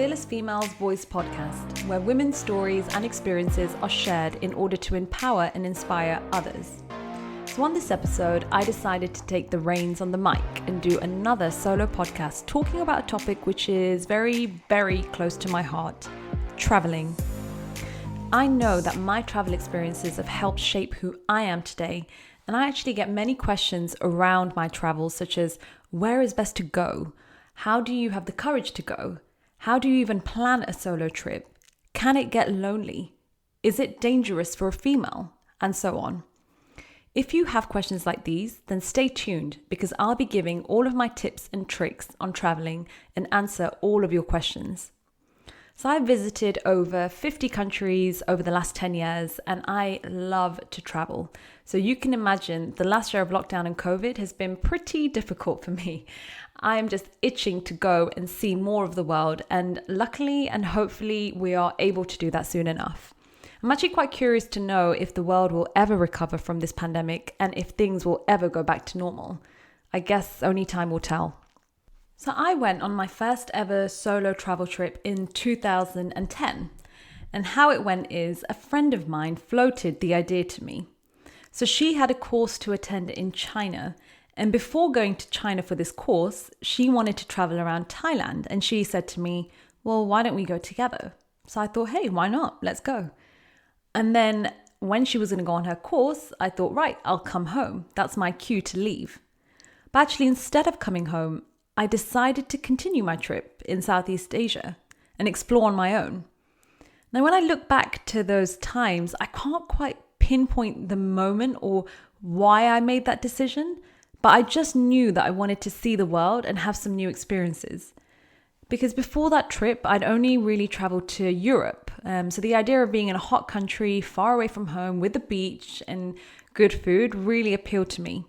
Fearless Females Voice podcast, where women's stories and experiences are shared in order to empower and inspire others. So on this episode, I decided to take the reins on the mic and do another solo podcast talking about a topic which is very, very close to my heart: traveling. I know that my travel experiences have helped shape who I am today, and I actually get many questions around my travels, such as where is best to go? How do you have the courage to go? How do you even plan a solo trip? Can it get lonely? Is it dangerous for a female? And so on. If you have questions like these, then stay tuned because I'll be giving all of my tips and tricks on traveling and answer all of your questions. So I've visited over 50 countries over the last 10 years and I love to travel. So you can imagine the last year of lockdown and COVID has been pretty difficult for me. I'm just itching to go and see more of the world, and luckily and hopefully we are able to do that soon enough. I'm actually quite curious to know if the world will ever recover from this pandemic and if things will ever go back to normal. I guess only time will tell. So I went on my first ever solo travel trip in 2010. And how it went is a friend of mine floated the idea to me. So she had a course to attend in China. And before going to China for this course, she wanted to travel around Thailand. And she said to me, well, why don't we go together? So I thought, hey, why not? Let's go. And then when she was going to go on her course, I thought, right, I'll come home. That's my cue to leave. But actually, instead of coming home, I decided to continue my trip in Southeast Asia and explore on my own. Now, when I look back to those times, I can't quite pinpoint the moment or why I made that decision, but I just knew that I wanted to see the world and have some new experiences. Because before that trip, I'd only really traveled to Europe. So the idea of being in a hot country, far away from home, with the beach and good food really appealed to me.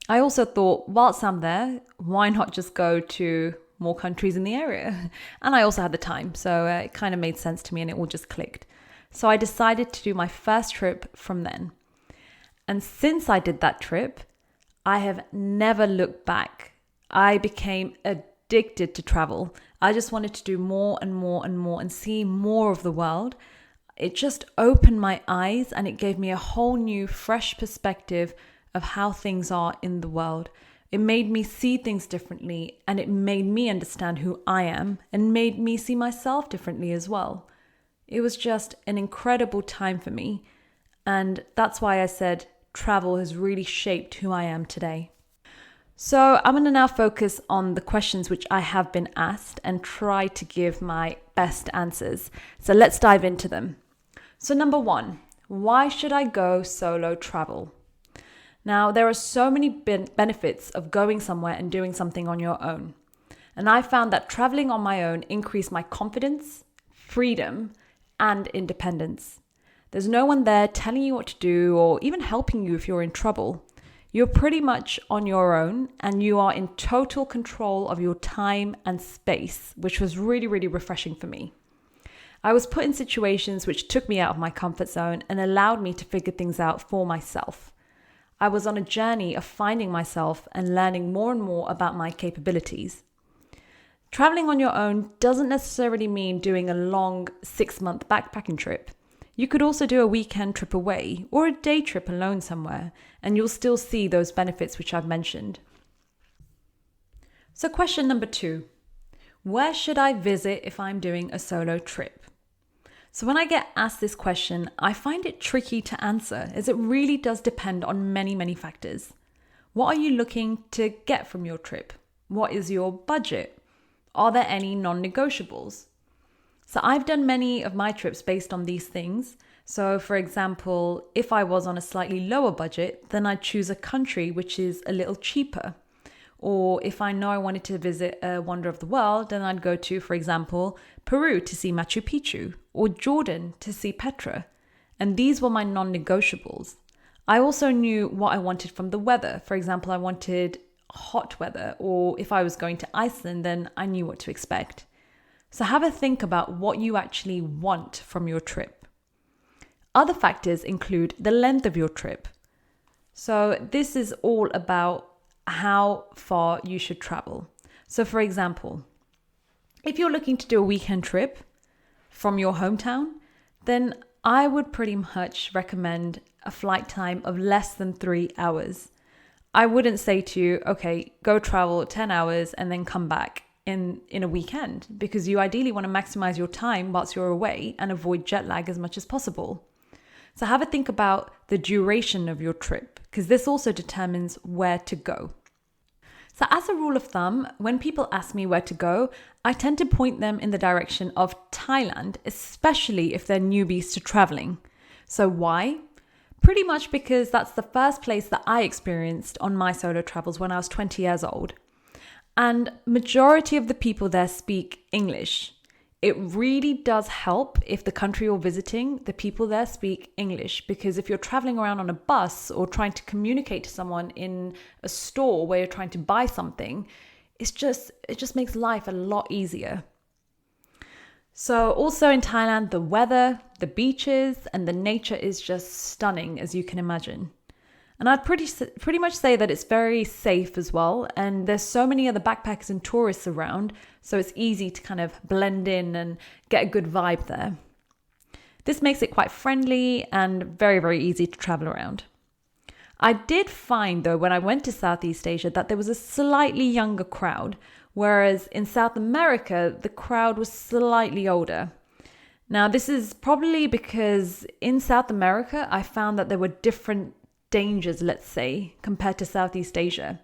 I also thought, whilst I'm there, why not just go to more countries in the area? And I also had the time, so it kind of made sense to me and it all just clicked. So I decided to do my first trip from then. And since I did that trip, I have never looked back. I became addicted to travel. I just wanted to do more and more and more and see more of the world. It just opened my eyes and it gave me a whole new, fresh perspective of how things are in the world. It made me see things differently and it made me understand who I am and made me see myself differently as well. It was just an incredible time for me. And that's why I said travel has really shaped who I am today. So I'm going to now focus on the questions which I have been asked and try to give my best answers. So let's dive into them. So number 1, why should I go solo travel? Now, there are so many benefits of going somewhere and doing something on your own. And I found that traveling on my own increased my confidence, freedom, and independence. There's no one there telling you what to do or even helping you if you're in trouble. You're pretty much on your own and you are in total control of your time and space, which was really, really refreshing for me. I was put in situations which took me out of my comfort zone and allowed me to figure things out for myself. I was on a journey of finding myself and learning more and more about my capabilities. Traveling on your own doesn't necessarily mean doing a long 6-month backpacking trip. You could also do a weekend trip away or a day trip alone somewhere, and you'll still see those benefits which I've mentioned. So question number 2, where should I visit if I'm doing a solo trip? So when I get asked this question, I find it tricky to answer as it really does depend on many, many factors. What are you looking to get from your trip? What is your budget? Are there any non-negotiables? So I've done many of my trips based on these things. So for example, if I was on a slightly lower budget, then I'd choose a country which is a little cheaper. Or if I know I wanted to visit a wonder of the world, then I'd go to, for example, Peru to see Machu Picchu or Jordan to see Petra. And these were my non-negotiables. I also knew what I wanted from the weather. For example, I wanted hot weather, or if I was going to Iceland, then I knew what to expect. So have a think about what you actually want from your trip. Other factors include the length of your trip. So this is all about how far you should travel. So for example, If you're looking to do a weekend trip from your hometown, then I would pretty much recommend a flight time of less than 3 hours. I wouldn't say to you, okay, go travel 10 hours and then come back in a weekend, because you ideally want to maximize your time whilst you're away and avoid jet lag as much as possible. So have a think about the duration of your trip, because this also determines where to go. So as a rule of thumb, when people ask me where to go, I tend to point them in the direction of Thailand, especially if they're newbies to traveling. So why? Pretty much because that's the first place that I experienced on my solo travels when I was 20 years old. And majority of the people there speak English. It really does help if the country you're visiting, the people there speak English, because if you're traveling around on a bus or trying to communicate to someone in a store where you're trying to buy something, it just makes life a lot easier. So also in Thailand, the weather, the beaches, and the nature is just stunning, as you can imagine. And I'd pretty much say that it's very safe as well. And there's so many other backpackers and tourists around, so it's easy to kind of blend in and get a good vibe there. This makes it quite friendly and very, very easy to travel around. I did find, though, when I went to Southeast Asia, that there was a slightly younger crowd, whereas in South America, the crowd was slightly older. Now, this is probably because in South America, I found that there were different dangers, let's say, compared to Southeast Asia.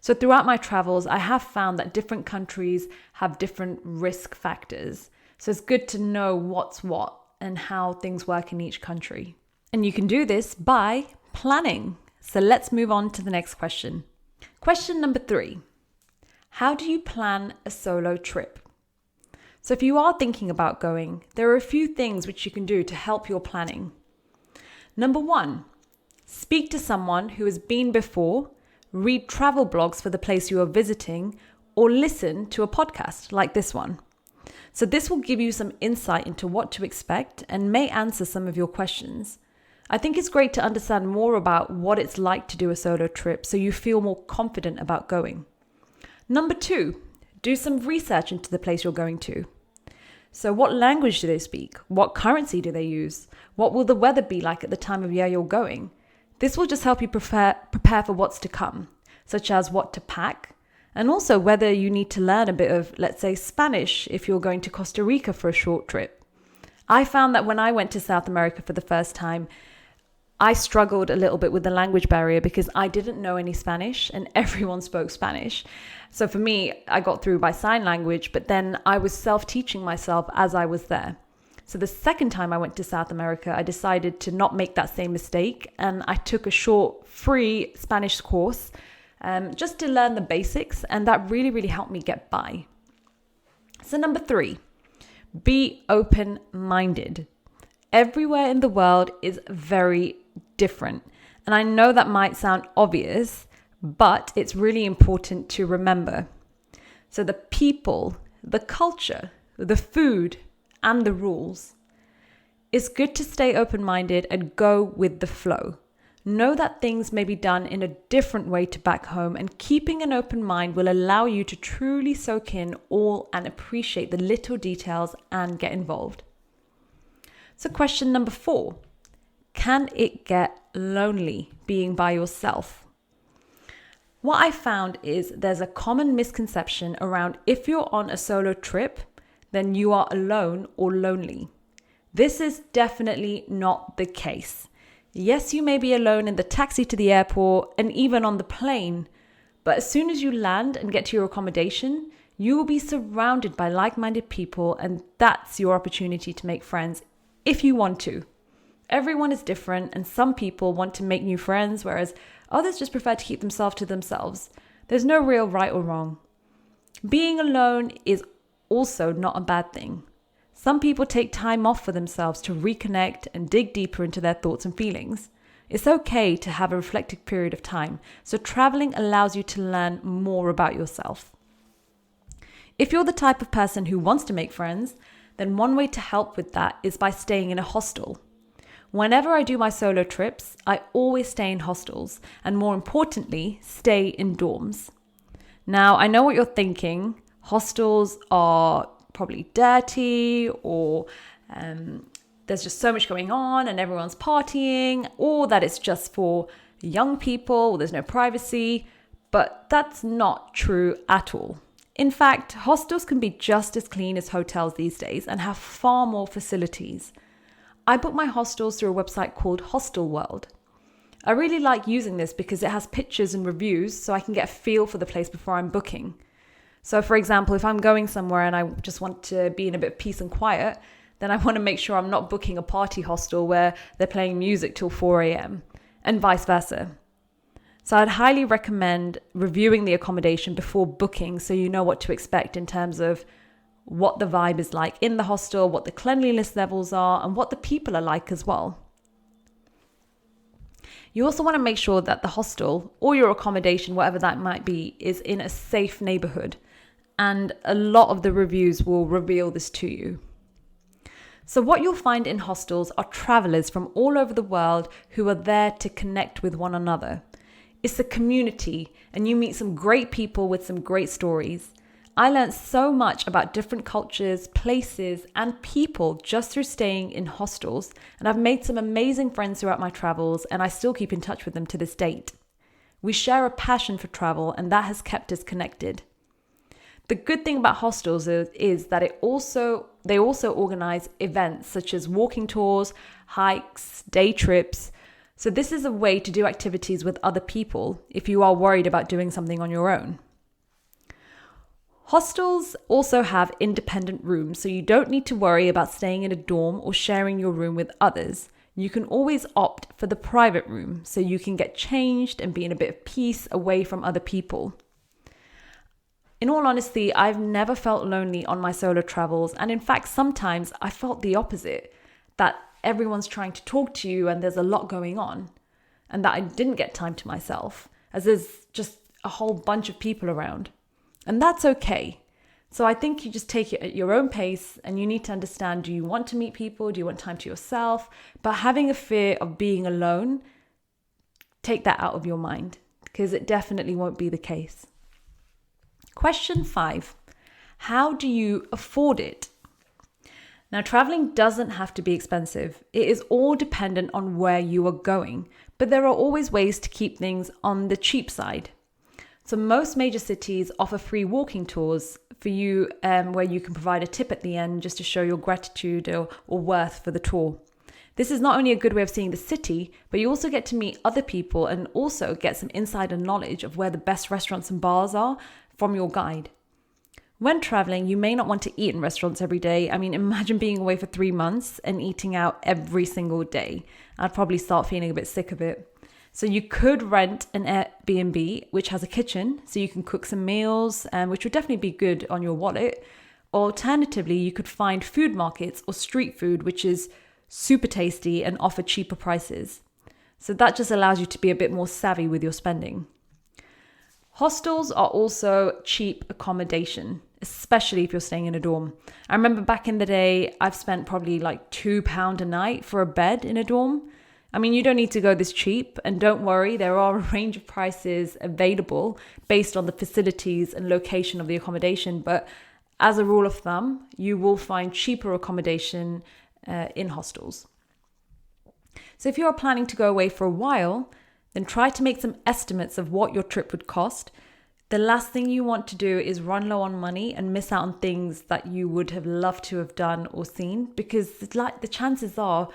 So throughout my travels, I have found that different countries have different risk factors. So it's good to know what's what and how things work in each country. And you can do this by planning. So let's move on to the next question. Question number 3. How do you plan a solo trip? So if you are thinking about going, there are a few things which you can do to help your planning. Number 1, speak to someone who has been before, read travel blogs for the place you are visiting, or listen to a podcast like this one. So this will give you some insight into what to expect and may answer some of your questions. I think it's great to understand more about what it's like to do a solo trip so you feel more confident about going. Number 2, do some research into the place you're going to. So what language do they speak? What currency do they use? What will the weather be like at the time of year you're going? This will just help you prepare for what's to come, such as what to pack, and also whether you need to learn a bit of, let's say, Spanish if you're going to Costa Rica for a short trip. I found that when I went to South America for the first time, I struggled a little bit with the language barrier because I didn't know any Spanish and everyone spoke Spanish. So for me, I got through by sign language, but then I was self-teaching myself as I was there. So the second time I went to South America, I decided to not make that same mistake. And I took a short free Spanish course just to learn the basics. And that really, really helped me get by. So number 3, be open-minded. Everywhere in the world is very different. And I know that might sound obvious, but it's really important to remember. So the people, the culture, the food, and the rules. It's good to stay open-minded and go with the flow. Know that things may be done in a different way to back home, and keeping an open mind will allow you to truly soak in all and appreciate the little details and get involved. So question number 4, can it get lonely being by yourself? What I found is there's a common misconception around if you're on a solo trip, then you are alone or lonely. This is definitely not the case. Yes, you may be alone in the taxi to the airport and even on the plane, but as soon as you land and get to your accommodation, you will be surrounded by like-minded people, and that's your opportunity to make friends if you want to. Everyone is different, and some people want to make new friends, whereas others just prefer to keep themselves to themselves. There's no real right or wrong. Being alone is also not a bad thing. Some people take time off for themselves to reconnect and dig deeper into their thoughts and feelings. It's okay to have a reflective period of time, so traveling allows you to learn more about yourself. If you're the type of person who wants to make friends, then one way to help with that is by staying in a hostel. Whenever I do my solo trips, I always stay in hostels, and more importantly, stay in dorms. Now, I know what you're thinking. Hostels are probably dirty, or there's just so much going on and everyone's partying, or that it's just for young people, or there's no privacy. But that's not true at all. In fact, hostels can be just as clean as hotels these days and have far more facilities. I book my hostels through a website called Hostel World. I really like using this because it has pictures and reviews, so I can get a feel for the place before I'm booking. So for example, if I'm going somewhere and I just want to be in a bit of peace and quiet, then I want to make sure I'm not booking a party hostel where they're playing music till 4 a.m. and vice versa. So I'd highly recommend reviewing the accommodation before booking so you know what to expect in terms of what the vibe is like in the hostel, what the cleanliness levels are, and what the people are like as well. You also want to make sure that the hostel or your accommodation, whatever that might be, is in a safe neighborhood. And a lot of the reviews will reveal this to you. So what you'll find in hostels are travelers from all over the world who are there to connect with one another. It's a community, and you meet some great people with some great stories. I learned so much about different cultures, places, and people just through staying in hostels, and I've made some amazing friends throughout my travels, and I still keep in touch with them to this date. We share a passion for travel, and that has kept us connected. The good thing about hostels is that they also organize events such as walking tours, hikes, day trips. So this is a way to do activities with other people if you are worried about doing something on your own. Hostels also have independent rooms, so you don't need to worry about staying in a dorm or sharing your room with others. You can always opt for the private room, so you can get changed and be in a bit of peace away from other people. In all honesty, I've never felt lonely on my solo travels, and in fact, sometimes I felt the opposite, that everyone's trying to talk to you and there's a lot going on, and that I didn't get time to myself, as there's just a whole bunch of people around. And that's okay. So I think you just take it at your own pace, and you need to understand, do you want to meet people? Do you want time to yourself? But having a fear of being alone, take that out of your mind, because it definitely won't be the case. Question 5. How do you afford it? Now, traveling doesn't have to be expensive. It is all dependent on where you are going, but there are always ways to keep things on the cheap side. So most major cities offer free walking tours for you, where you can provide a tip at the end just to show your gratitude or worth for the tour. This is not only a good way of seeing the city, but you also get to meet other people and also get some insider knowledge of where the best restaurants and bars are from your guide. When traveling, you may not want to eat in restaurants every day. I mean, imagine being away for 3 months and eating out every single day. I'd probably start feeling a bit sick of it. So you could rent an Airbnb, which has a kitchen, so you can cook some meals, which would definitely be good on your wallet. Alternatively, you could find food markets or street food, which is super tasty and offer cheaper prices. So that just allows you to be a bit more savvy with your spending. Hostels are also cheap accommodation, especially if you're staying in a dorm. I remember back in the day, I've spent probably like £2 a night for a bed in a dorm. I mean, you don't need to go this cheap, and don't worry, there are a range of prices available based on the facilities and location of the accommodation. But as a rule of thumb, you will find cheaper accommodation in hostels. So if you are planning to go away for a while, then try to make some estimates of what your trip would cost. The last thing you want to do is run low on money and miss out on things that you would have loved to have done or seen, because the chances are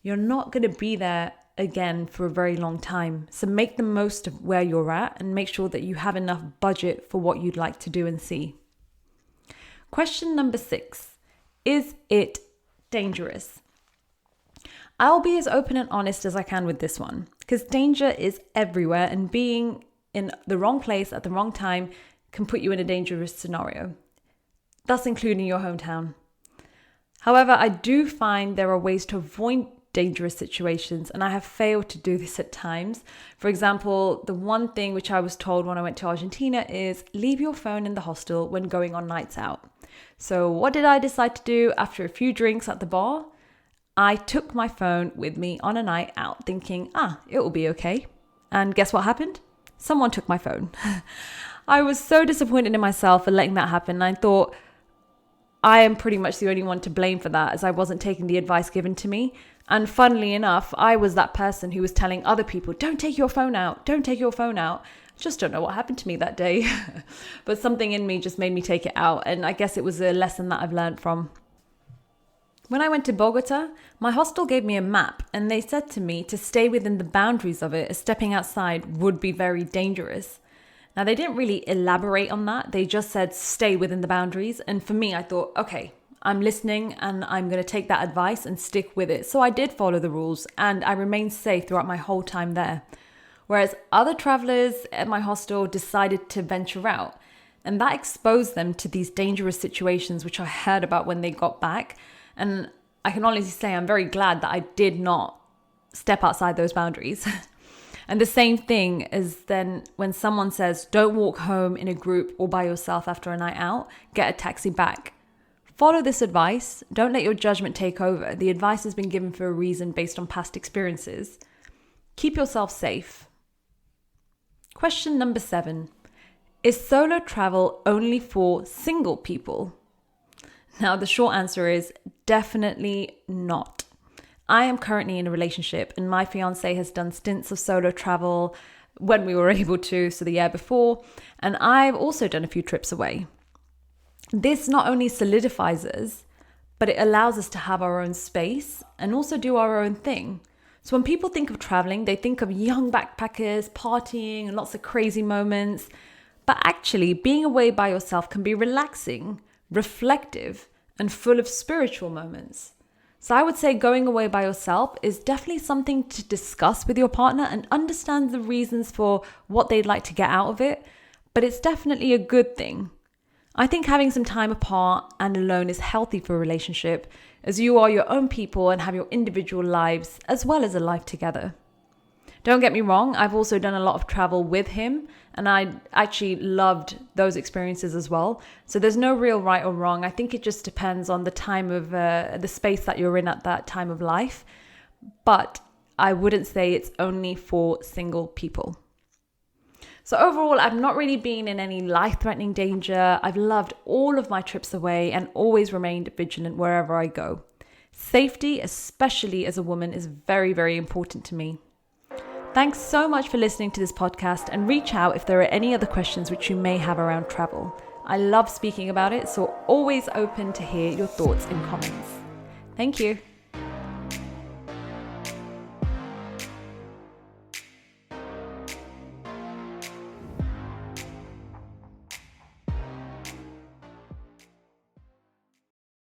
you're not going to be there again for a very long time. So make the most of where you're at and make sure that you have enough budget for what you'd like to do and see. Question number 6. Is it dangerous? I'll be as open and honest as I can with this one, because danger is everywhere, and being in the wrong place at the wrong time can put you in a dangerous scenario, thus including your hometown. However, I do find there are ways to avoid dangerous situations, and I have failed to do this at times. For example, the one thing which I was told when I went to Argentina is leave your phone in the hostel when going on nights out. So what did I decide to do after a few drinks at the bar? I took my phone with me on a night out thinking, it will be okay. And guess what happened? Someone took my phone. I was so disappointed in myself for letting that happen. I thought, I am pretty much the only one to blame for that, as I wasn't taking the advice given to me. And funnily enough, I was that person who was telling other people, don't take your phone out, don't take your phone out. Just don't know what happened to me that day. But something in me just made me take it out. And I guess it was a lesson that I've learned from. When I went to Bogota, my hostel gave me a map and they said to me to stay within the boundaries of it, as stepping outside would be very dangerous. Now, they didn't really elaborate on that. They just said stay within the boundaries. And for me, I thought, okay, I'm listening and I'm going to take that advice and stick with it. So I did follow the rules and I remained safe throughout my whole time there. Whereas other travelers at my hostel decided to venture out. And that exposed them to these dangerous situations, which I heard about when they got back. And I can honestly say I'm very glad that I did not step outside those boundaries. And the same thing is then when someone says, don't walk home in a group or by yourself after a night out, get a taxi back. Follow this advice. Don't let your judgment take over. The advice has been given for a reason based on past experiences. Keep yourself safe. Question number 7. Is solo travel only for single people? Now, the short answer is definitely not. I am currently in a relationship and my fiance has done stints of solo travel when we were able to, so the year before, and I've also done a few trips away. This not only solidifies us, but it allows us to have our own space and also do our own thing. So when people think of traveling, they think of young backpackers, partying and lots of crazy moments. But actually, being away by yourself can be relaxing, reflective, and full of spiritual moments. So I would say going away by yourself is definitely something to discuss with your partner and understand the reasons for what they'd like to get out of it. But it's definitely a good thing. I think having some time apart and alone is healthy for a relationship, as you are your own people and have your individual lives as well as a life together. Don't get me wrong, I've also done a lot of travel with him and I actually loved those experiences as well. So there's no real right or wrong. I think it just depends on the time of the space that you're in at that time of life. But I wouldn't say it's only for single people. So overall, I've not really been in any life-threatening danger. I've loved all of my trips away and always remained vigilant wherever I go. Safety, especially as a woman, is very, very important to me. Thanks so much for listening to this podcast and reach out if there are any other questions which you may have around travel. I love speaking about it, so always open to hear your thoughts and comments. Thank you.